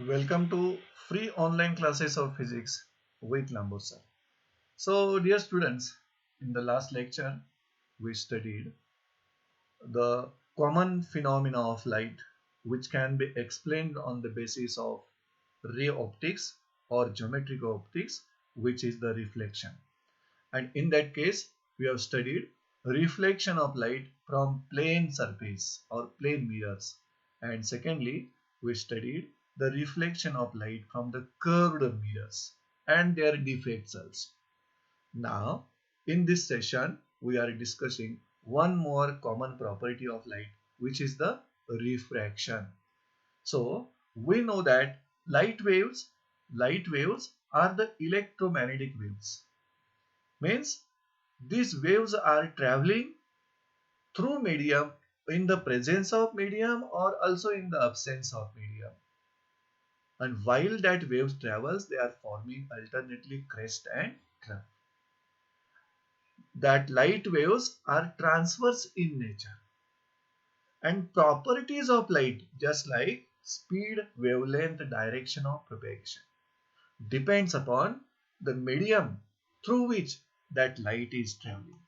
Welcome to free online classes of physics with Lambo sir. So, dear students, in the last lecture, we studied the common phenomena of light which can be explained on the basis of ray optics or geometric optics, which is the reflection. And in that case, we have studied reflection of light from plane surface or plane mirrors. And secondly, we studied the reflection of light from the curved mirrors and their defects also. Now, in this session, we are discussing one more common property of light, which is the refraction. So, we know that light waves are the electromagnetic waves. Means these waves are traveling through medium in the presence of medium or also in the absence of medium. And while that waves travels, they are forming alternately crest and trough. That light waves are transverse in nature. And properties of light, just like speed, wavelength, direction of propagation, depends upon the medium through which that light is traveling.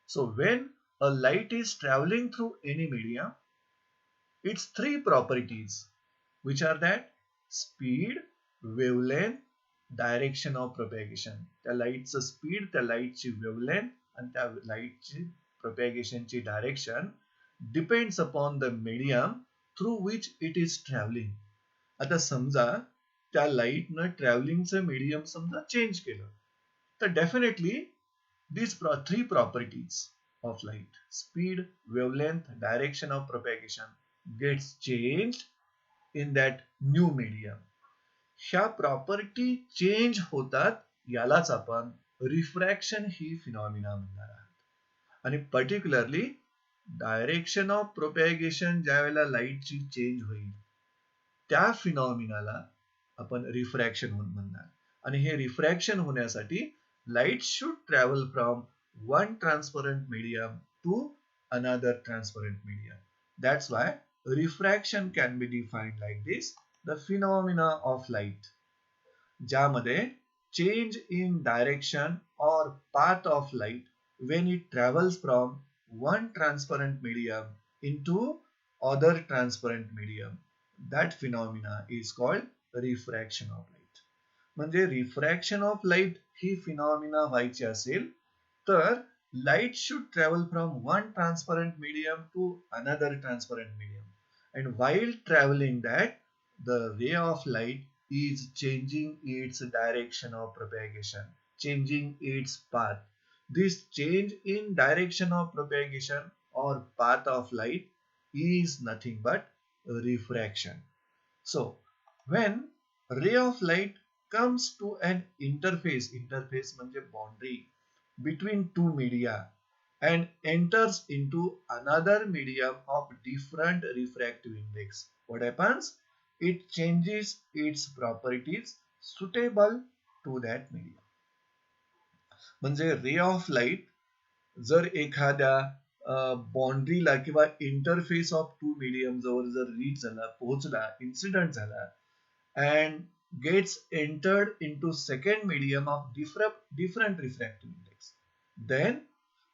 So when a light is traveling through any medium, its three properties, which are that speed, wavelength, direction of propagation. त्या लाईटचं speed, त्या लाईटची wavelength आणि त्या लाईटची propagationची direction depends upon the medium through which it is traveling. आता समजा त्या लाईटनं ट्रॅव्हलिंगचं मीडियम समजा चेंज केलं तर definitely these three properties of light, speed, wavelength, direction of propagation, gets changed in that new medium. ह्या प्रॉपर्टी चेंज होतात यालाच आपण रिफ्रॅक्शन ही फिनॉमिना म्हणणार आहात. आणि पर्टिक्युलरली डायरेक्शन ऑफ प्रोपॅगेशन ज्या वेळेला लाईटची चेंज होईल त्या फिनॉमिनाला आपण रिफ्रॅक्शन म्हणणार. आणि हे रिफ्रॅक्शन होण्यासाठी light should travel from one transparent medium to another transparent medium. That's why refraction can be defined like this: the phenomena of light, ज्यामध्ये change in direction or path of light when it travels from one transparent medium into other transparent medium. That phenomena is called refraction of light. म्हणजे refraction of light ही phenomena व्हायची असेल तर light should travel from one transparent medium to another transparent medium and while traveling that the ray of light is changing its direction of propagation, changing its path. This change in direction of propagation or path of light is nothing but refraction. So when ray of light comes to an interface म्हणजे boundary between two media and enters into another medium of different refractive index, what happens? It changes its properties suitable to that medium. म्हणजे रे of light जर एखाद्या बाउंड्रीला किंवा interface of to medium जवळ जर reach झाला, पोहोचला, incident झाला and gets entered into second medium of different refractive index, then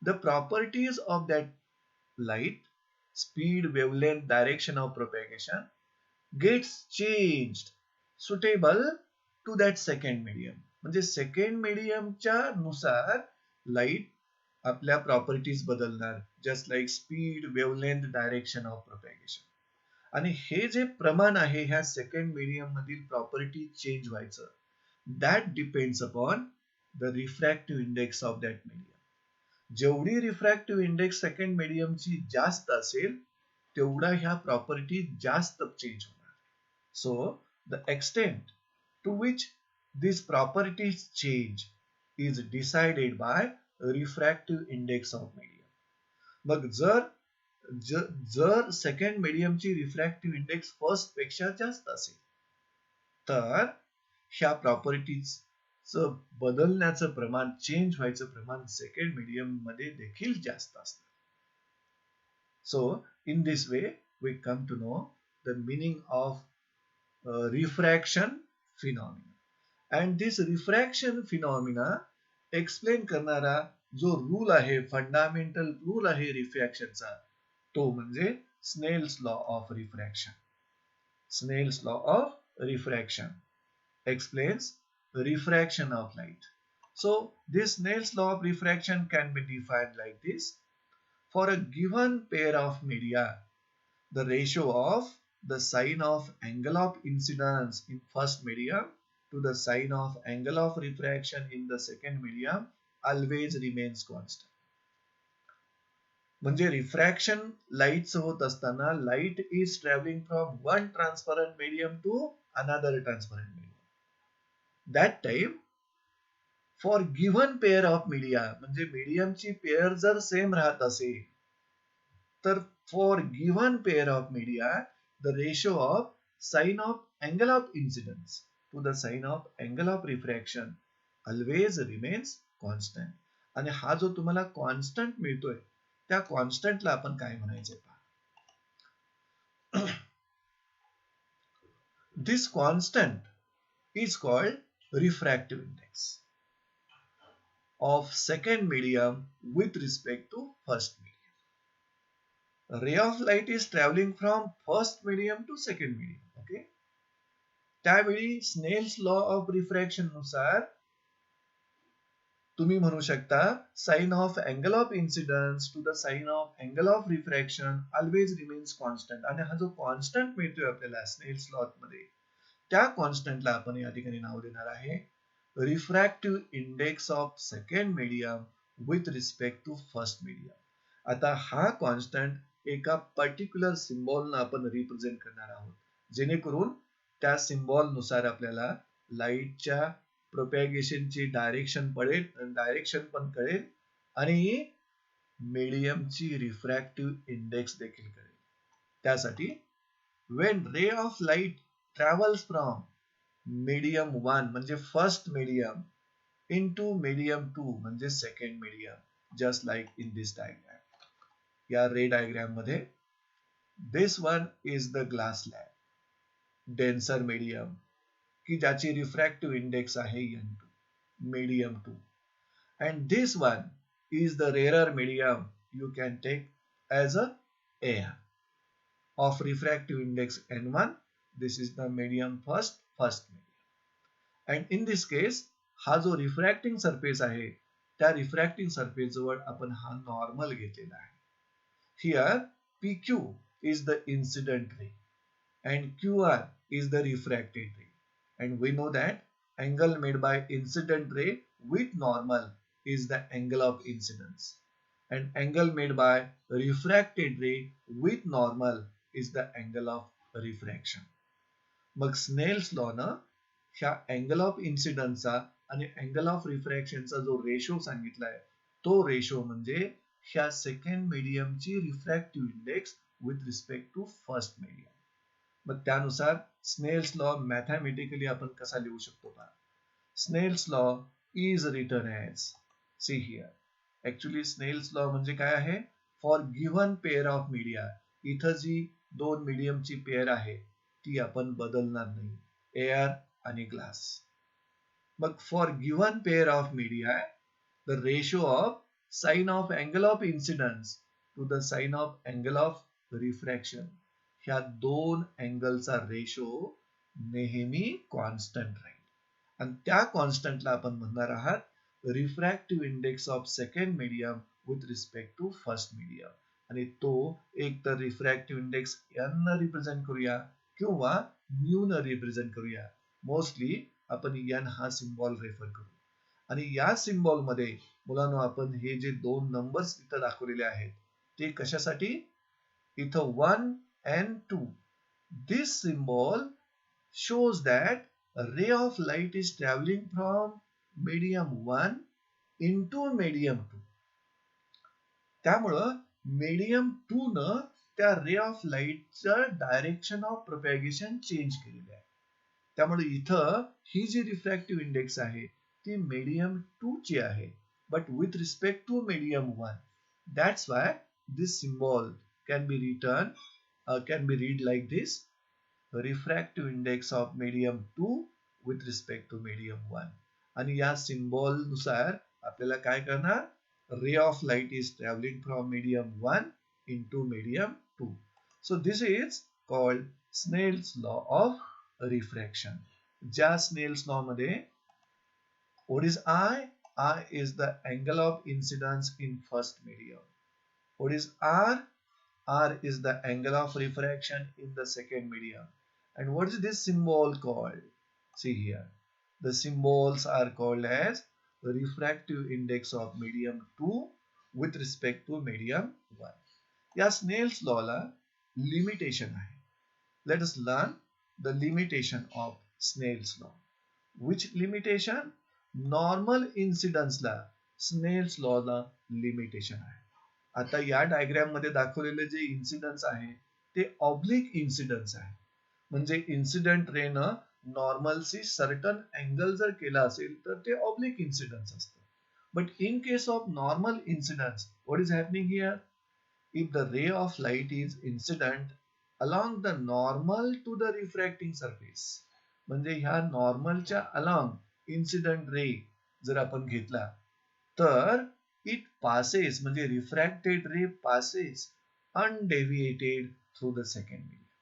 the properties of that light, speed, wavelength, direction of propagation gets changed suitable to that second medium. म्हणजे second मीडियमच्या नुसार light आपल्या properties बदलणार, just like speed, wavelength, direction of propagation. आणि हे जे प्रमाण आहे ह्या सेकंड मीडियम मधील प्रॉपर्टी चेंज व्हायचं, that depends upon the refractive index of that medium. जेवढी रिफ्रॅक्टिव्ह इंडेक्स सेकंड मीडियमची जास्त असेल तेवढा ह्या प्रॉपर्टी जास्त चेंज होणार. So the extent to which this properties change is decided by refractive index of medium. मग जर सेकंड मीडियमची रिफ्रॅक्टिव्ह इंडेक्स फर्स्ट पेक्षा जास्त असेल तर ह्या प्रॉपर्टीज बदलण्याचं प्रमाण, चेंज व्हायचं प्रमाण सेकंड मीडियम मध्ये देखील जास्त असतं. So in this way we come to know the meaning of refraction phenomena. And this refraction phenomena explain करणारा जो रूल आहे, फंडामेंटल रूल आहे रिफ्रॅक्शनचा, तो म्हणजे Snell's law of refraction. Snell's law of refraction explains refraction of light. So this Snell's law of refraction can be defined like this. For a given pair of media, the ratio of the sign of angle of incidence in first medium to the sign of angle of refraction in the second medium always remains constant. म्हणजे refraction लाईटचं होत असताना light is travelling from one transparent medium to another transparent medium. That time for given pair of media, म्हणजे मीडियमची pair जर same राहत असेल तर for given pair of media the ratio of sine of angle of incidence to the sine of angle of refraction always remains constant. आणि हा जो तुम्हाला कॉन्स्टंट मिळतोय त्या कॉन्स्टंटला आपण काय म्हणायचे पहा. This constant is called refractive index of second medium with respect to first medium. A ray of light is traveling from first medium to second medium. Okay. त्यावेळी स्नेल्स लॉ ऑफ रिफ्रॅक्शन नुसार तुम्ही म्हणू शकता sine of angle of incidence to the sine of angle of refraction always remains constant. आणि हा जो constant मिळतोय आपल्याला स्नेल्स लॉ मध्ये त्या कॉन्स्टंटला आपण या ठिकाणी नाव देणार आहे refractive index of second medium with respect to first medium. आता हा कॉन्स्टंट एका पर्टिक्युलर सिम्बॉलनं आपण रिप्रेझेंट करणार आहोत, जेणेकरून त्या सिम्बॉल नुसार आपल्याला लाईटच्या प्रोपॅगेशनची डायरेक्शन पण कळेल आणि मीडियमची रिफ्रॅक्टिव्ह इंडेक्स देखील कळेल. त्यासाठी when ray of light travels from medium 1 म्हणजे फर्स्ट मीडियम इनटू मीडियम 2 म्हणजे second medium, just like in this diagram. या रे डायग्राम मध्ये this one is the glass slab, denser medium की ज्याची रिफ्रॅक्टिव्ह इंडेक्स आहे n2, medium 2. And this one is the rarer medium you can take as a air of refractive index n1. This is the medium first medium. And in this case, हा जो refracting surface आहे त्या refracting surface जवळ आपण हा normal घेतलेला आहे. Here PQ is the incident ray and QR is the refracted ray. And we know that angle made by incident ray with normal is the angle of incidence. And angle made by refracted ray with normal is the angle of refraction. मग Snell's law न ह्या angle of इन्सिडन्सचा आणि angle of रिफ्रॅक्शनचा जो ratio सांगितलाय तो ratio म्हणजे ह्या second मीडियमची refractive index with respect to first medium. मग त्यानुसार स्नेल्स लॉ मॅथमॅटिकली आपण कसा लिहू शकतो पहा. Snell's law is written as, see here, actually Snell's law म्हणजे काय आहे, for given pair of media, इथं जी दोन मीडियमची पेअर आहे ती आपण बदलणार नाही, एअर आणि ग्लास. मग for given pair of media the ratio of sine of angle of incidence to the sine of angle of refraction, ह्या दोन अँगलचा रेशो नेहमी कॉन्स्टंट राहील. आणि त्या कॉन्स्टंटला आपण म्हणणार आहात refractive index of second medium with respect to first medium. आणि तो एक तर रिफ्रॅक्टिव्ह इंडेक्स n न रिप्रेझेंट करूया किंवा म्यू न रिप्रेझेंट करूया. मोस्टली आपण n हा सिम्बॉल रेफर करू. आणि या सिम्बॉल मध्ये मुलांनो आपण हे जे दोन नंबर्स इथं दाखवलेले आहेत ते कशासाठी, इथं 1 and 2, this symbol shows that a ray of light is traveling from medium 1 into medium 2. त्यामुळं medium 2 न त्या रे ऑफ लाईटचं डायरेक्शन ऑफ प्रोपॅगेशन चेंज केलेलं आहे. त्यामुळे इथं ही जी रिफ्रॅक्टिव्ह इंडेक्स आहे ती medium 2 ची आहे, but with respect to medium 1. That's why this symbol can be read like this. Refractive index of medium 2 with respect to medium 1. आणि या सिम्बॉल नुसार आपल्याला काय करणार, ray of light is travelling from medium 1 into medium 2. So this is called Snell's law of refraction. ज्या Snell's law मध्ये what is I? I is the angle of incidence in first medium. What is R? R is the angle of refraction in the second medium. And what is this symbol called? See here. The symbols are called as the refractive index of medium 2 with respect to medium 1. या Snell's law ला limitation आहे. Let us learn the limitation of Snell's law. Which limitation? Normal इन्सिडन्सला Snell's law ला limitation आहे. आता या diagram मध्ये दाखवलेले जे इन्सिडन्स आहे ते ऑब्लिक इन्सिडन्स आहे. म्हणजे इन्सिडेंट रे न नॉर्मलशी सर्टन अँगल जर केला असेल तर ते ऑब्लिक इन्सिडन्स असतं. But in case of normal incidence what is happening here? If the ray of light is incident along the normal to the refracting surface, म्हणजे ह्या नॉर्मलच्या along incident ray जर आपण घेतला तर it passes म्हणजे refracted ray passes undeviated through the second medium.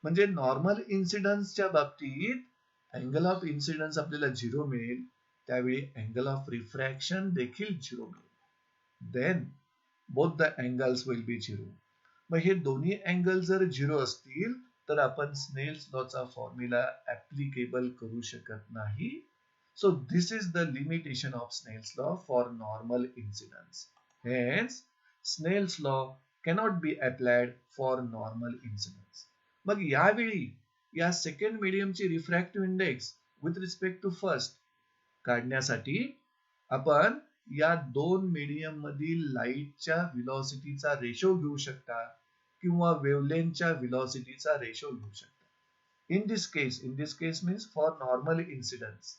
म्हणजे normal इन्सिडन्सच्या बाबतीत angle of incidence आपल्याला 0 मिळेल, त्यावेळी अँगल ऑफ रिफ्रॅक्शन देखील 0 मिळेल. Then both the angles will be 0. मग हे दोन्ही अँगल जर 0 असतील तर आपण स्नेल्स लॉचा फॉर्म्युला ऍप्लिकेबल करू शकत नाही. So this is the limitation of Snell's law for normal incidence. Hence Snell's law cannot be applied for normal incidence. मग यावेळी या सेकंड मीडियमची refractive index with respect to first काढण्यासाठी आपण या दोन मीडियम मधील लाईटच्या व्हेलॉसिटीचा रेशो घेऊ शकता किंवा वेवलेंथच्या व्हेलॉसिटीचा रेशो घेऊ शकता. in this case means for normal incidence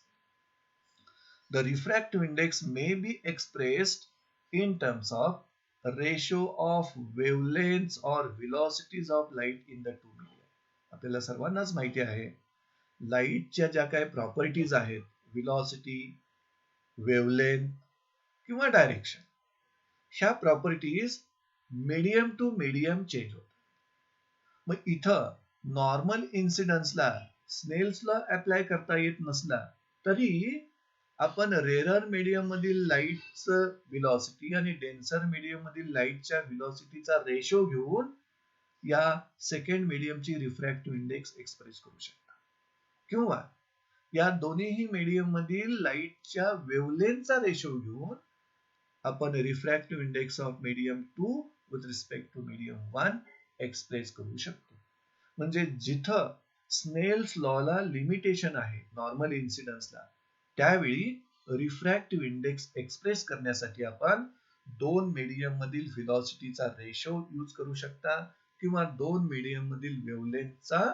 the refractive index may be expressed in terms of ratio of wavelengths or velocities of light in the two medium. आपल्याला सर्वांनाच माहिती आहे लाईटच्या ज्या काही प्रॉपर्टीज आहेत, व्हेलॉसिटी, वेवलेंथ किंवा डायरेक्शन, ह्या properties medium to medium change होतात. मग इथं नॉर्मल इन्सिडन्सला स्नेल्स लॉ अप्लाय करता येत नसला तरी आपण रेरर मीडियम मधील लाईटचं व्हेलॉसिटी आणि डेन्सर मीडियम मधील लाईटच्या व्हेलॉसिटीचा रेशो घेऊन या सेकंड मीडियमची रिफ्रॅक्टिव्ह इंडेक्स एक्सप्रेस करू शकता. किंवा या दोन्हीही मीडियम मधील लाईटच्या वेवलेंथचा रेशो घेऊन आपण refractive index of medium 2 with respect to medium 1 express करू शकतो. म्हणजे जिथं स्नेल्स लॉला लिमिटेशन आहे नॉर्मल इन्सिडन्सला, त्यावेळी रिफ्रॅक्टिव्ह इंडेक्स एक्सप्रेस करण्यासाठी आपण दोन मीडियम मधील व्हेलॉसिटीचा रेशो यूज करू शकता किंवा दोन मीडियम मधील वेवलेंथचा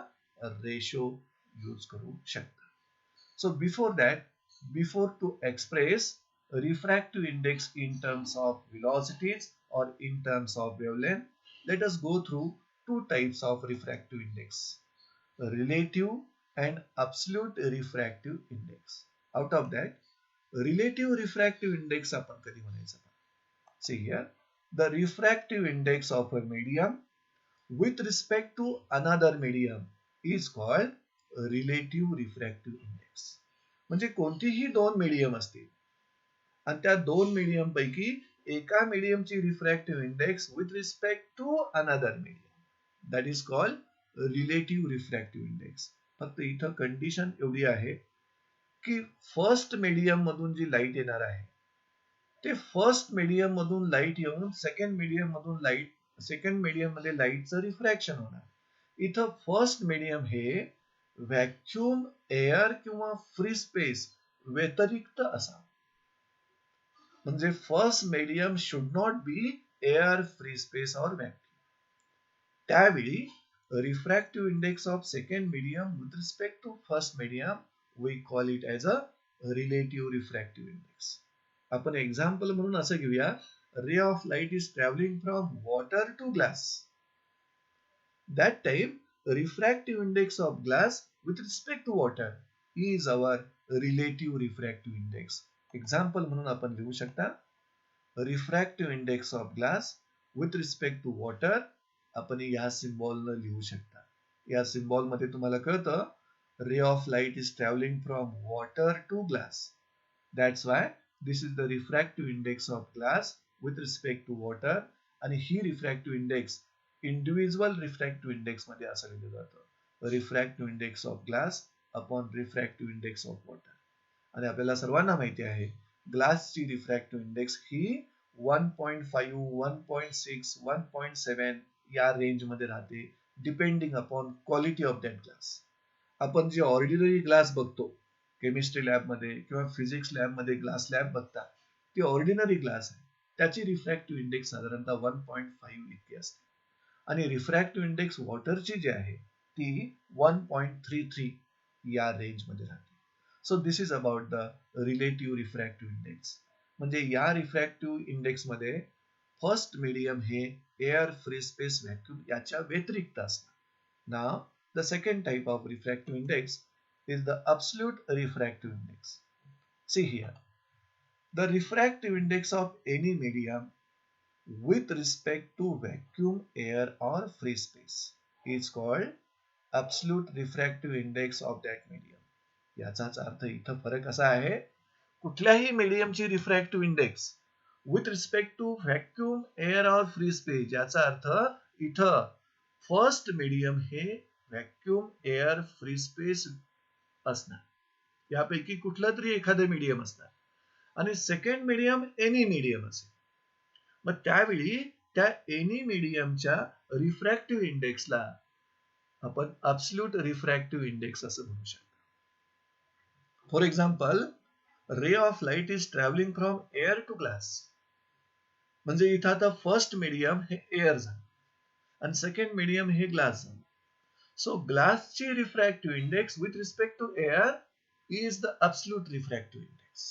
रेशो यूज करू शकता. So before to express refractive index in terms of velocities or in terms of wavelength, let us go through two types of refractive index: relative and absolute refractive index. Out of that, relative refractive index आपण कधी म्हणायचं? See here, the refractive index of a medium with respect to another medium is called relative refractive index. म्हणजे कोणतीही दोन medium असतील आणि त्या दोन मीडियम पैकी एका मीडियमची refractive index with respect to another medium, that is called relative refractive index. फक्त इथं कंडिशन एवढी आहे की फर्स्ट मीडियम मधून जी लाईट येणार आहे ते फर्स्ट मीडियम मधून लाईट येऊन सेकंड मीडियम मध्ये लाईटचं रिफ्रॅक्शन होणार. इथं फर्स्ट मीडियम हे व्हॅक्युम एअर किंवा फ्री स्पेस व्यतिरिक्त असावं. म्हणजे first medium should not be air, free space और व्हॅक्यूम. त्यावेळी refractive index of second medium with respect to first medium we call it as a relative refractive index. आपण example म्हणून असं घेऊया, ray of light is travelling from water to glass. That time refractive index of glass with respect to water is our relative refractive index. Example म्हणून आपण लिहू शकता refractive index of glass with respect to water आपण या सिम्बॉलनं लिहू शकता. या symbol मध्ये तुम्हाला कळतं ray of light is traveling from water to glass. That's why this is the refractive index of glass with respect to water आणि ही refractive index individual refractive index मध्ये असं लिहिलं जातं refractive index of glass upon refractive index of water. आणि आपल्याला सर्वांना माहिती आहे ग्लासची रिफ्रॅक्टिव्ह इंडेक्स ही 1.5, 1.6, 1.7 या रेंज मध्ये राहते depending upon quality of that glass. आपण जे ऑर्डिनरी ग्लास बघतो केमिस्ट्री लॅब मध्ये किंवा फिजिक्स लॅब मध्ये ग्लास लॅब बघता ती ऑर्डिनरी ग्लास आहे त्याची रिफ्रॅक्टिव्ह इंडेक्स साधारणतः 1.5 इतकी असते आणि रिफ्रॅक्टिव्ह इंडेक्स वॉटरची जी आहे ती 1.33 या रेंज मध्ये राहते. So this is about the relative refractive index. म्हणजे या रिफ्रॅक्टिव्ह इंडेक्स मध्ये फर्स्ट मीडियम हे एअर, फ्री स्पेस, व्हॅक्यूम याच्या व्यतिरिक्त असतात. Now the second type of refractive index is the absolute refractive index. See here, the refractive index of any medium with respect to vacuum, air or free space is called absolute refractive index of that medium. याचाच अर्थ इथं फरक असा आहे कुठल्याही मीडियमची refractive index with respect to vacuum, air और free space याचा अर्थ इथं फर्स्ट मीडियम हे व्हॅक्यूम, एअर, फ्री स्पेस असणार यापैकी कुठलं तरी एखादं मीडियम असणार आणि सेकंड मीडियम एनी मीडियम असेल. मग त्यावेळी त्या एनी मीडियमच्या रिफ्रॅक्टिव्ह इंडेक्सला आपण ॲब्सोल्यूट रिफ्रॅक्टिव्ह इंडेक्स असं म्हणू शकतो. For example ray of light is travelling from air to glass म्हणजे इथं आता फर्स्ट मीडियम हे एअर झालं आणि सेकंड मीडियम हे ग्लास झालं. So glass ची refractive index with respect to air is the absolute refractive index.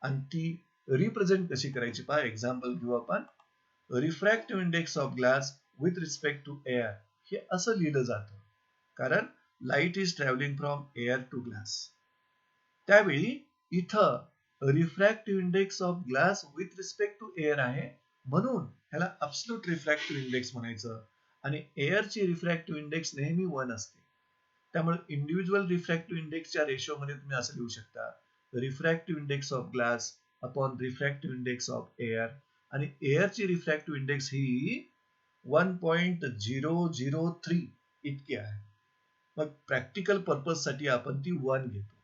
आणि ती रिप्रेझेंट कशी करायची पहा एक्झाम्पल घेऊ आपण. Refractive index of glass with respect to air हे असं लिहिलं जातं कारण light is travelling from air to glass. त्यावेळी इथं refractive index of glass with respect to air आहे म्हणून ह्याला ॲब्सोल्यूट रिफ्रॅक्टिव्ह इंडेक्स म्हणायचं आणि एअरची रिफ्रॅक्टिव्ह इंडेक्स नेहमी 1 असते. त्यामुळे इंडिव्हिज्युअल रिफ्रॅक्टिव्ह इंडेक्सच्या रेशो मध्ये तुम्ही असं लिहू शकता refractive index of glass upon refractive index of air आणि एअरची रिफ्रॅक्टिव्ह इंडेक्स ही 1.003 इतकी आहे. मग प्रॅक्टिकल पर्पज साठी आपण ती 1 घेतो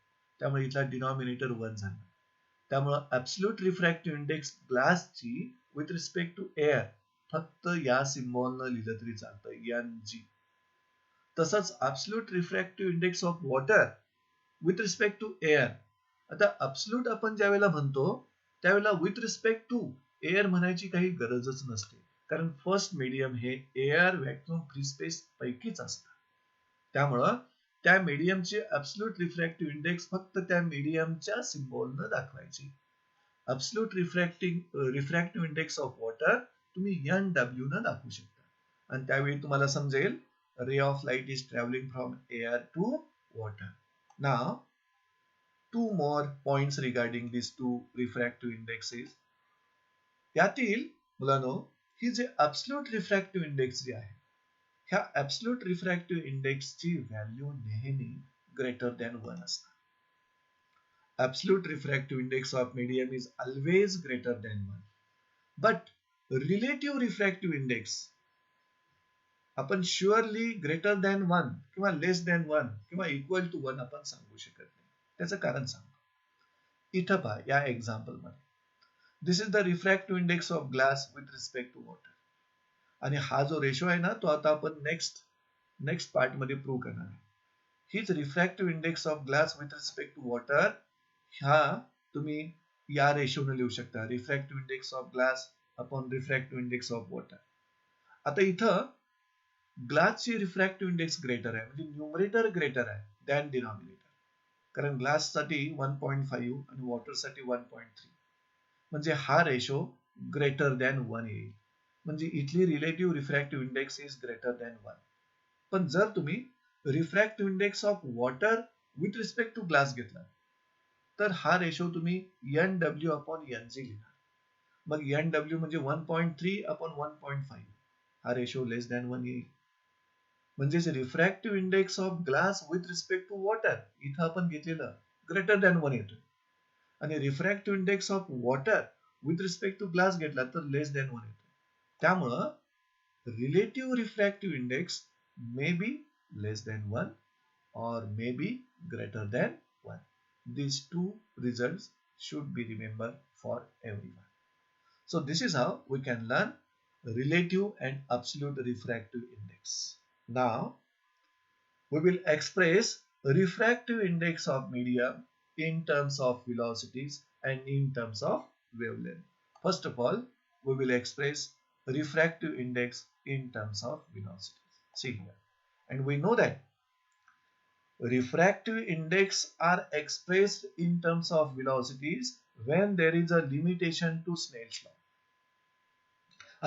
त्यामुळे इथला डिनॉमिनेटर 1 झाला. त्यामुळे ॲब्सोल्यूट रिफ्रॅक्टिव्ह इंडेक्स ग्लासची विथ रिस्पेक्ट टू एअर फक्त या सिम्बॉलनं लिहिलं तरी चालतं NG. तसंच absolute refractive index of water with respect to air. आता ॲब्सोल्यूट आपण ज्या वेळेला म्हणतो त्यावेळेला विथ रिस्पेक्ट टू एअर म्हणायची काही गरजच नसते कारण फर्स्ट मीडियम हे एअर, व्हॅक्यूम, फ्री स्पेस पैकीच असतं. त्यामुळं त्या मीडियमचे ॲब्सोल्यूट रिफ्रॅक्टिव्ह इंडेक्स फक्त त्या मीडियमच्या सिम्बॉलनं दाखवायची. Absolute refractive index of water तुम्ही NW न दाखवू शकता आणि त्यावेळी तुम्हाला समजेल ray of light is travelling from air to water. नाव 2 more points regarding these two refractive indexes. यातील मुलांनो ही जे ॲब्सोल्यूट रिफ्रॅक्टिव्ह इंडेक्स जी आहे ह्या ॲब्सोल्यूट रिफ्रॅक्टिव्ह इंडेक्सची व्हॅल्यू नेहमी ग्रेटर दॅन 1 असते. Absolute refractive index of medium is always greater than 1. But relative refractive index आपण surely greater than 1 किंवा लेस than 1 किंवा इक्वल टू 1 आपण सांगू शकत नाही. त्याचं कारण सांगतो. इथं पहा या एक्झाम्पल मध्ये this is the refractive index of glass with respect to water आणि हा जो रेशो आहे ना तो आता आपण नेक्स्ट पार्ट मध्ये प्रूव्ह करणार आहे. हीच refractive index of glass with respect to water ह्या तुम्ही या रेशोने लिहू शकता refractive index of glass upon refractive index of water. आता इथं ग्लासची रिफ्रॅक्टिव्ह इंडेक्स ग्रेटर आहे म्हणजे न्यूमरेटर ग्रेटर आहे दॅन डिनॉमिनेटर कारण ग्लास साठी 1.5 आणि वॉटर साठी 1.3 म्हणजे हा रेशो ग्रेटर दॅन 1 येईल म्हणजे इथली relative refractive index is greater than 1. पण जर तुम्ही refractive index of water with respect to glass घेतला तर हा रेशो तुम्ही NW अपॉन NG लिहा. मग NW म्हणजे 1.3 अपॉन 1.5 हा रेशो लेस दॅन 1 येईल. म्हणजेच refractive index of glass with respect to water इथं आपण घेतलेलं ग्रेटर दॅन 1 येतो आणि refractive index of water with respect to glass घेतला तर लेस दॅन 1 येतो. त्यामुळं relative refractive index may be less than 1 or may be greater than 1. These two results should be remembered for everyone. So this is how we can learn relative and absolute refractive index. Now we will express refractive index of medium in terms of velocities and in terms of wavelength. First of all, we will express refractive index in terms of velocities. See here. And we know that refractive index are expressed in terms of velocities when there is a limitation to Snell's law.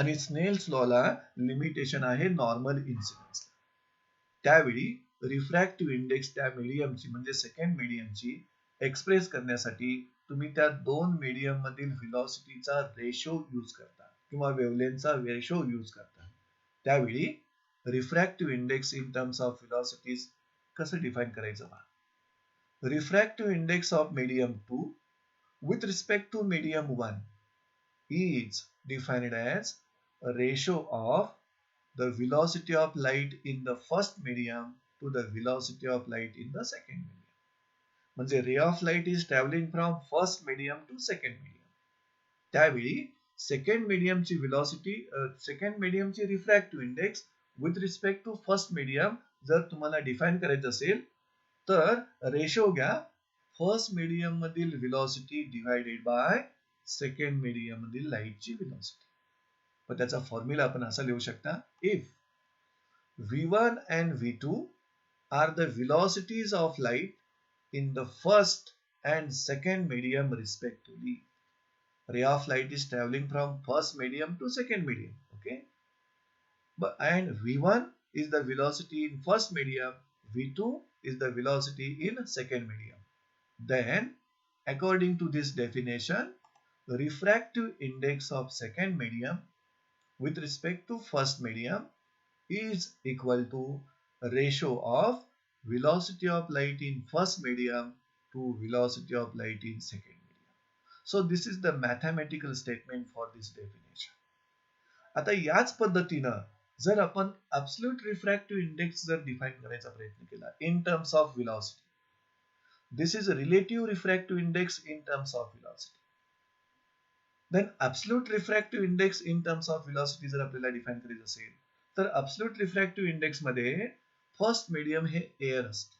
आणि Snell's लॉला limitation आहे normal incidence. त्यावेळी refractive index त्या मीडियमची म्हणजे second मीडियमची express करण्यासाठी तुम्ही त्या दोन मीडियम मधील व्हेलॉसिटीचा रेशो यूज करता किंवा वेव्हलेंथचा रेशो यूज करता. त्यावेळी refractive index in terms of velocities कसं डिफाइन करायचं पहा. Refractive index of medium 2 with respect to medium 1 is defined as a ratio of the velocity of light in the first medium to the velocity of light in the second medium. म्हणजे ray of light is traveling from first medium to second medium. त्यावेळी second मीडियमची velocity second मीडियमची refractive index with respect to first medium जर तुम्हाला define करायचं असेल तर ratio घ्या फर्स्ट मीडियम मधील velocity divided by second medium मधील लाईटची व्हेलॉसिटी. पण त्याचा फॉर्म्युला आपण असा लिहू शकता. If V1 and V2 are the velocities of light in the first and second medium respectively. Ray of light is traveling from first medium to second medium, okay? And V1 is the velocity in first medium, V2 is the velocity in second medium. Then, according to this definition, the refractive index of second medium with respect to first medium is equal to a ratio of velocity of light in first medium to velocity of light in second medium. So this is the mathematical statement for this definition. आता याच पद्धतीनं जर आपण absolute refractive index जर define करायचा प्रयत्न केला in terms of velocity, this is a relative refractive index in terms of velocity. Then absolute refractive index in terms of velocity जर आपल्याला डिफाइन करायचं असेल तर absolute refractive index मध्ये फर्स्ट मीडियम हे एअर असतं.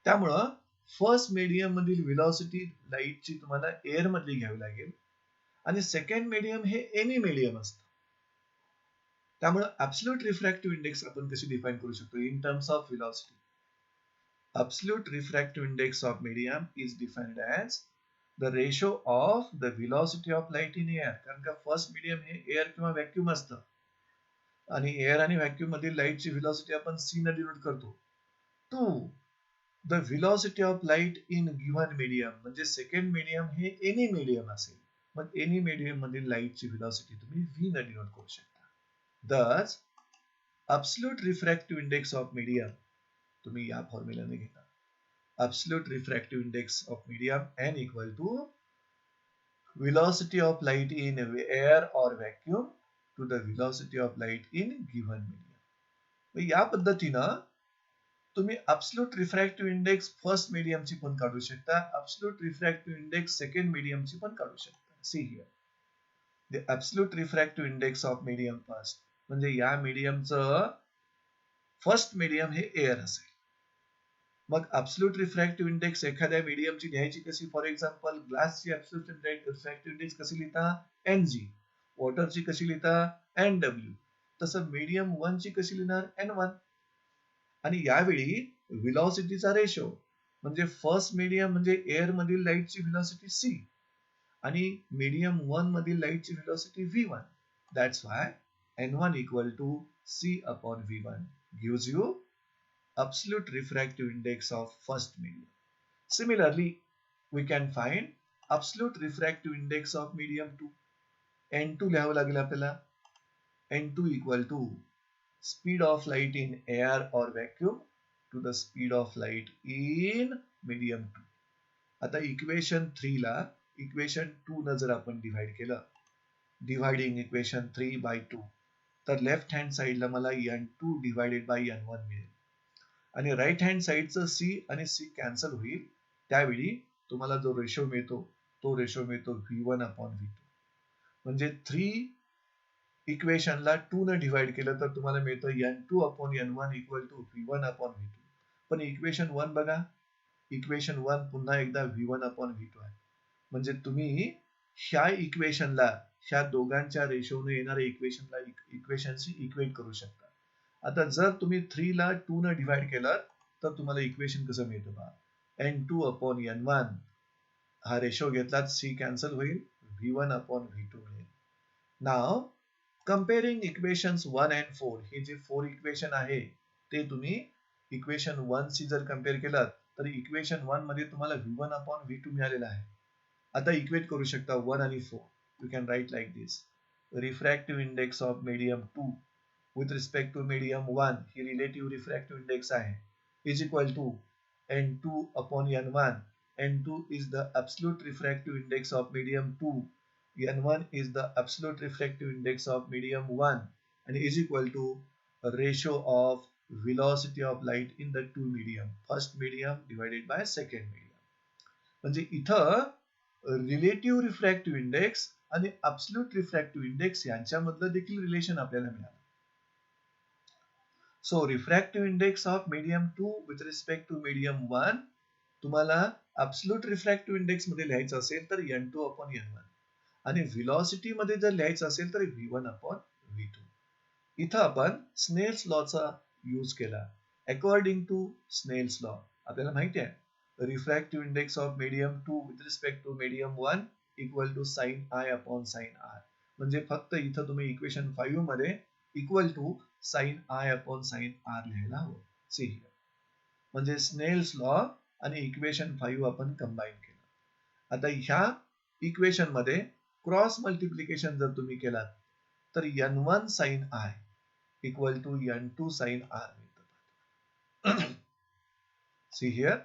त्यामुळं फर्स्ट मीडियम मधील व्हेलॉसिटी लाईटची तुम्हाला एअर मधली घ्यावी लागेल आणि सेकंड मीडियम हे एनी मीडियम असतं. त्यामुळे absolute refractive index आपण कशी डिफाइन करू शकतो in terms of velocity. Absolute refractive index of medium is defined as the ratio of the velocity of light in air. कारण का फर्स्ट मीडियम हे एअर किंवा व्हॅक्यूम असतं आणि एअर आणि व्हॅक्यूम मधील लाईटची व्हेलॉसिटी आपण सी ने डिनोट करतो to the velocity of light in given medium. म्हणजे सेकंड मीडियम हे एनी मीडियम असेल मग एनी मीडियम मधील लाईटची व्हेलॉसिटी तुम्ही व्ही ने डिनोट करू शकता. Thus, absolute refractive index of medium तुम्ही या फॉर्म्युलाने घेता. Absolute refractive index of medium n equal to velocity of light in air or vacuum to the velocity of light in given medium. या पद्धतीनं तुम्ही absolute refractive index first मीडियमची पण काढू शकता, absolute refractive index second मीडियमची पण काढू शकता. See here. The absolute refractive index of medium first. म्हणजे या मीडियमचं फर्स्ट मीडियम हे एअर असेल. मग absolute refractive index एखाद्या मीडियमची घ्यायची कशी. फॉर एक्झाम्पल ग्लासची absolute refractive index कशी लिहिता NG, वॉटरची कशी लिहिता NW. तसं मीडियम 1 ची कशी लिहिणार N1. आणि यावेळी व्हेलॉसिटीचा रेशो म्हणजे फर्स्ट मीडियम म्हणजे एअर मधील लाईटची व्हेलॉसिटी C आणि मीडियम 1 मधील लाईटची velocity V1. That's why N1 equal to C upon V1 gives you absolute refractive index of first medium. Similarly, we can find absolute refractive index of medium 2. N2 लिहावं लागेल आपल्याला. N2 equal to speed of light in air or vacuum to the speed of light in medium 2. आता equation 3 ला equation 2 न जर आपण divide केलं, dividing equation 3 by 2, तर लेफ्ट हँड साइडला मला n2 डिवाइडेड बाय n1 मिळेल आणि राईट हँड साइडचं c आणि c कॅन्सल होईल. त्यावेळी तुम्हाला जो रेशो मिळतो तो रेशो मिळतो v1 upon v2. म्हणजे 3 इक्वेशनला 2 ने डिवाइड केलं तर तुम्हाला मिळतं n2 upon n1 equal to v1 upon v2. पण इक्वेशन 1 बघा, इक्वेशन 1 पुन्हा एकदा v1 upon v2 आहे. म्हणजे तुम्ही ह्या इक्वेशनला ह्या दोघांच्या रेशोने येणाऱ्या इक्वेशनशी इक्वेट करू शकता. आता जर तुम्ही 3 ला 2 ने डिवाइड केलं तर तुम्हाला इक्वेशन कसं मिळतं बघा, n2 upon n1 हा रेशो घेतला c कॅन्सल होईल, v1 upon v2 मिळेल. नाव कंपेअरिंग इक्वेशन्स 1 and 4, हे जे 4 इक्वेशन आहे ते तुम्ही इक्वेशन 1 शी जर कंपेअर केलं तर इक्वेशन 1 मध्ये तुम्हाला v1 upon v2 मिळालेला आहे. आता इक्वेट करू शकता 1 आणि 4. You can write like this. Refractive index of medium 2 with respect to medium 1 ही रिलेटिव्ह रिफ्रॅक्टिव्ह इंडेक्स आहे, is equal to n2 upon n1. n2 is the absolute refractive index of medium 2. n1 is the absolute refractive index of medium 1 and is equal to a ratio of velocity of light in the two medium, first medium divided by second medium. म्हणजे इथं relative refractive index आणि absolute refractive index यांच्यामधलं देखील relation आपल्याला मिळालं. So refractive index of medium 2 with respect to medium 1 तुम्हाला absolute refractive index मध्ये लिहायचं असेल तर n2 upon n1 आणि व्हेलॉसिटी मध्ये जर लिहायचं असेल तर v1 upon v2. इथं आपण स्नेल्स लॉचा यूज केला. अकॉर्डिंग टू स्नेल्स लॉ आपल्याला माहिती आहे refractive index of medium 2 with respect to medium 1 equal to sine I upon sine R. म्हणजे फक्त इथं तुम्ही इक्वेशन 5 मध्ये equal to sine I upon sine R लिहायला हवं. See here. म्हणजे स्नेल्स लॉ आणि इक्वेशन 5 आपण कंबाईन केलं. आता ह्या इक्वेशन मध्ये क्रॉस मल्टिप्लिकेशन जर तुम्ही केलात तर n1 sine I equal to n2 sine R मिळतं. See here,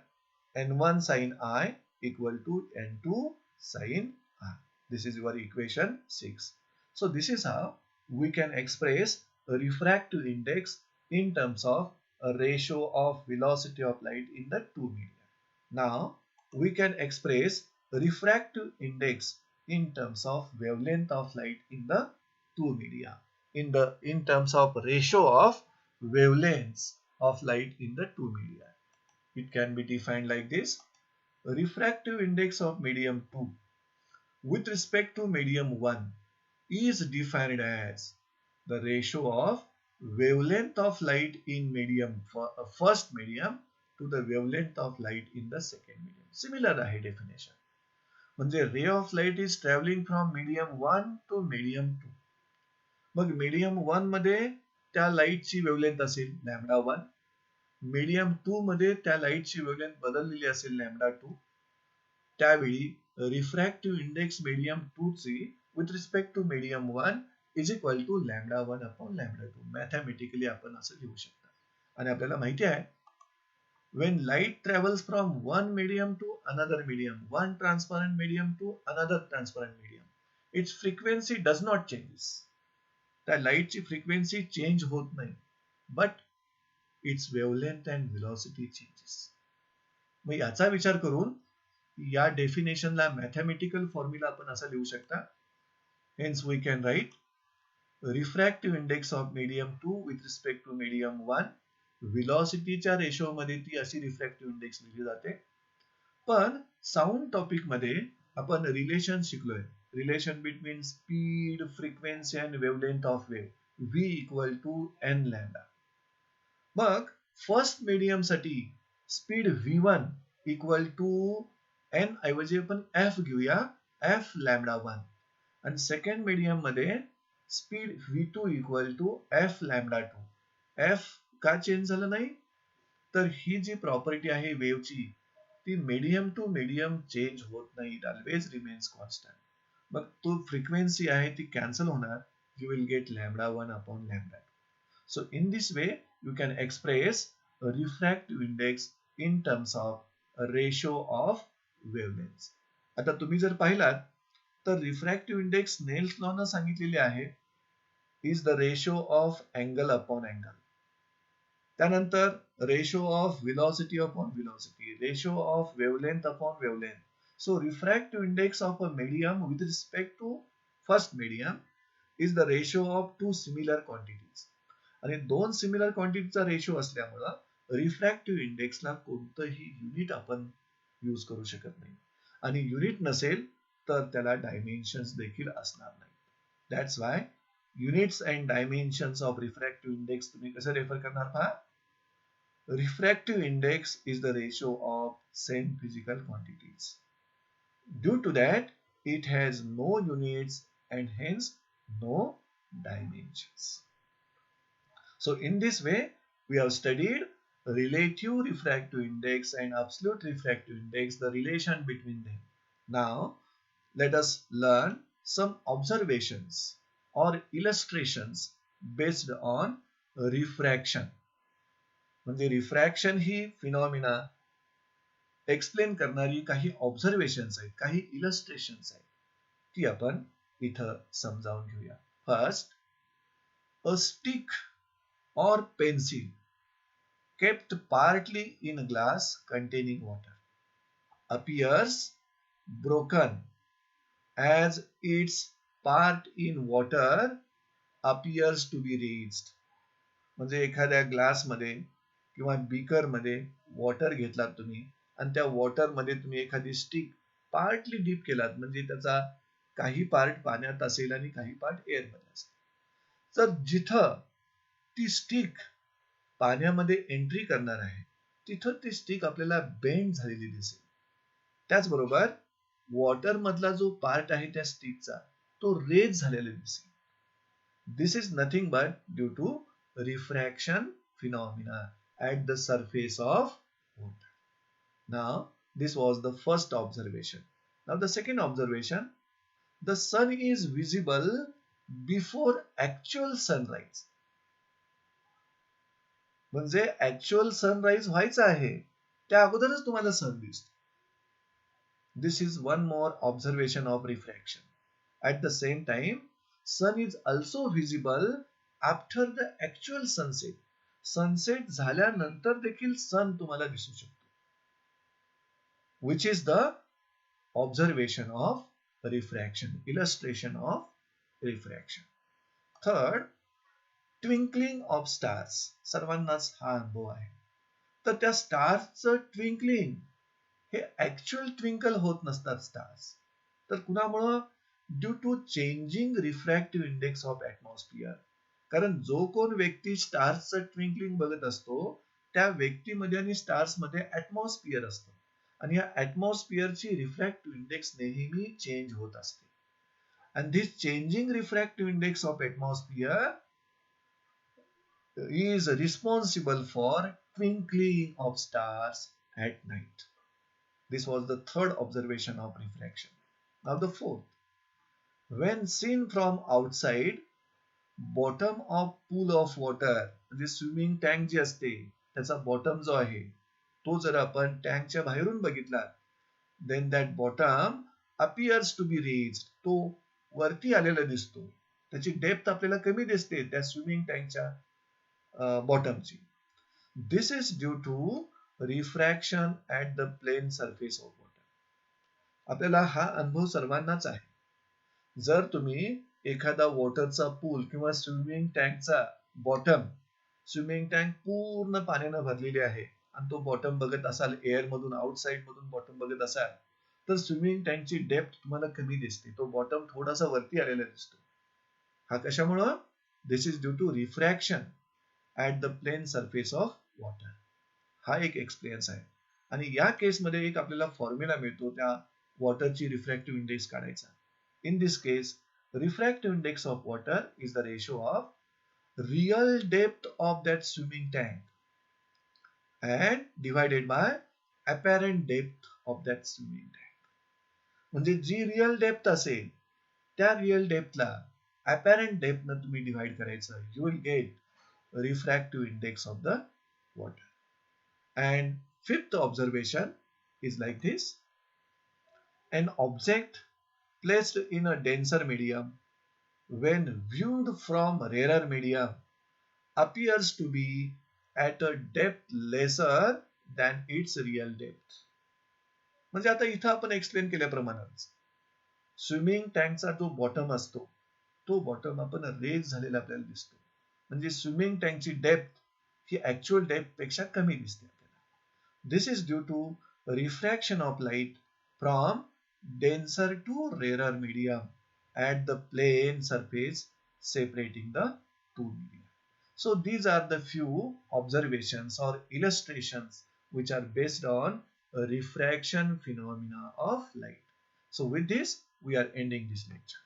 n1 sin I equal to n2 sin R. This is your equation 6. So this is how we can express a refractive index in terms of a ratio of velocity of light in the two media. Now we can express refractive index in terms of wavelength of light in the two media. In terms of ratio of wavelengths of light in the two media. It can be defined like this. Refractive index of medium 2 with respect to medium 1 is defined as the ratio of wavelength of light in medium first medium to the wavelength of light in the second medium. Similar आहे definition. म्हणजे ray of light is traveling from medium 1 to medium 2. मग medium 1 मध्ये त्या लाईटची wavelength असेल lambda 1. Medium 2 मध्ये त्या लाईटची वेव्हलेंथ बदललेली असेल लॅम्बडा 2. त्यावेळी रिफ्रॅक्टिव्ह इंडेक्स मीडियम 2 ची with respect to medium 1 is equal to lambda 1 upon lambda 2. Mathematically आपण असं लिहू शकता. आणि आपल्याला माहिती आहे when light travels from one medium to another medium, one transparent medium to another transparent medium, its frequency does not change. त्या लाईटची फ्रिक्वेन्सी चेंज होत नाही, but its wavelength and velocity changes. मग याचा विचार करून या डेफिनेशनला मॅथमॅटिकल फॉर्म्युला आपण असा लिहू शकता. Hence we can write refractive index of medium 2 with respect to medium 1. व्हेलॉसिटीच्या ratio मध्ये ती अशी रिफ्रॅक्टिव्ह इंडेक्स लिहिली जाते. पण साऊंड टॉपिक मध्ये आपण रिलेशन शिकलोय. Relation between speed, frequency and wavelength of wave v equal to n lambda. मग फर्स्ट मीडियम साठी speed v1 equal to n ऐवजी आपण f घेऊया, f लॅम्बडा 1. आणि सेकंड मीडियम मध्ये speed v2 equal to f lambda 2. f का change झालं नाही? तर ही जी प्रॉपर्टी आहे वेव्हची ती मीडियम टू मीडियम चेंज होत नाही. It always remains constant. मग तो फ्रिक्वेन्सी आहे ती कॅन्सल होणार. You will get lambda 1 upon lambda 2. So in this way, you can express a refractive index in terms of a ratio of wavelengths. आता तुम्ही जर पाहिलात तर रिफ्रॅक्टिव्ह इंडेक्स नेल्स लॉ न सांगितलेले आहे is the ratio of angle upon angle. त्यानंतर ratio of velocity upon velocity, ratio of wavelength upon wavelength. So refractive index of a medium with respect to first medium is the ratio of two similar quantities. आणि दोन similar क्वांटिटीचा ratio असल्यामुळं रिफ्रॅक्टिव्ह इंडेक्सला कोणतंही unit आपण use करू शकत नाही. आणि युनिट नसेल तर त्याला डायमेन्शन्स देखील असणार नाही. That's why units and dimensions of refractive index तुम्ही कसं रेफर करणार पहा. Refractive index is the ratio of same physical quantities. Due to that it has no units and hence no dimensions. So in this way we have studied relative refractive index and absolute refractive index, the relation between them. Now let us learn some observations or illustrations based on refraction. म्हणजे refraction ही phenomena explain करणारी काही observations आहेत, काही इलस्ट्रेशन्स आहेत, ती आपण इथं समजावून घेऊया. First, a stick or pencil kept partly in a glass containing water appears broken as its part in water appears to be raised. म्हणजे एखाद्या ग्लास मध्ये किंवा बीकर मध्ये वॉटर घेतलात तुम्ही आणि त्या वॉटर मध्ये तुम्ही एखादी स्टिक पार्टली डीप केलात, म्हणजे त्याचा काही पार्ट पाण्यात असेल आणि काही पार्ट एअर मध्ये असेल. तर जिथं ती स्टिक पाण्यामध्ये एंट्री करणार आहे तिथं ती स्टिक आपल्याला बेंड झालेली दिसेल. त्याचबरोबर वॉटर मधला जो पार्ट आहे त्या स्टिकचा तो रेज झालेला दिसेल. This is nothing but due to refraction phenomena at the surface of water. Now this was the first observation. Now the second observation, the sun is visible before actual sunrise. म्हणजे actual sunrise व्हायचं आहे त्या अगोदरच तुम्हाला sun दिसतो. This is one more observation of refraction. At the same time sun is also visible after the actual sunset. Sunset झाल्यानंतर देखील sun तुम्हाला दिसू शकतो. Which is the observation of refraction, illustration of refraction. Third, twinkling of stars. सर्वांनाच हा अनुभव आहे. तर त्या स्टार्सचं ट्विंकलिंग हे ऍक्च्युअल ट्विंकल होत नसतात स्टार्स. तर कुणामुळं? Due to changing refractive index of atmosphere. कारण जो कोण व्यक्ती स्टार्सचं ट्विंकलिंग बघत असतो त्या व्यक्तीमध्ये आणि स्टार्समध्ये ऍटमॉस्फिअर असतं आणि या ऍटमॉस्फिअरची रिफ्रॅक्टिव्ह इंडेक्स नेहमी चेंज होत असते. and this changing refractive index of atmosphere is responsible for twinkling of stars at night. This was the third observation of refraction. Now the fourth, when seen from outside, bottom of pool of water, म्हणजे swimming tank जी असते त्याचा bottom जो आहे तो जर आपण टँकच्या बाहेरून बघितला, then that bottom appears to be raised. तो वरती आलेला दिसतो. त्याची डेप्थ आपल्याला कमी दिसते त्या स्विमिंग टँकच्या बॉटमची. This is due to refraction at the plane surface of water. आपल्याला हा अनुभव सर्वांनाच आहे. जर तुम्ही एखादा वॉटरचा पूल किंवा स्विमिंग टँकचा बॉटम, स्विमिंग टँक पूर्ण पाण्याने भरलेली आहे आणि तो बॉटम बघत असाल, एअर मधून आउटसाइड मधून बॉटम बघत असाल तर स्विमिंग टँकची डेप्थ तुम्हाला कमी दिसते. तो बॉटम थोडासा वरती आलेला दिसतो. हा कशामुळं? This is due to refraction at the plane surface of water. हा एक एक्सपिरियन्स आहे. आणि या केसमध्ये एक आपल्याला फॉर्म्युला मिळतो त्या वॉटरची रिफ्रॅक्टिव्ह इंडेक्स काढायचा. In this case Refractive index of water is the ratio of real depth of that swimming tank and divided by apparent depth of that swimming tank. म्हणजे जी रिअल डेप्थ असेल त्या real डेप्थला अपॅरंट डेप्थनं तुम्ही divide करायचं. You will get refractive index of the water. And fifth observation is like this. An object placed in a denser medium when viewed from rarer medium appears to be at a depth lesser than its real depth. म्हणजे आता इथं आपण explain केल्याप्रमाणे swimming टँकचा जो bottom असतो तो bottom आपण रेज झालेला आपल्याला दिसतो. म्हणजे स्विमिंग टँकची डेप्थ ही ऍक्च्युअल डेप्थ पेक्षा कमी दिसते आपल्याला. This is due to refraction of light from denser to rarer medium at the plane surface separating the two media. So these are the few observations or illustrations which are based on a refraction phenomena of light. So with this we are ending this lecture.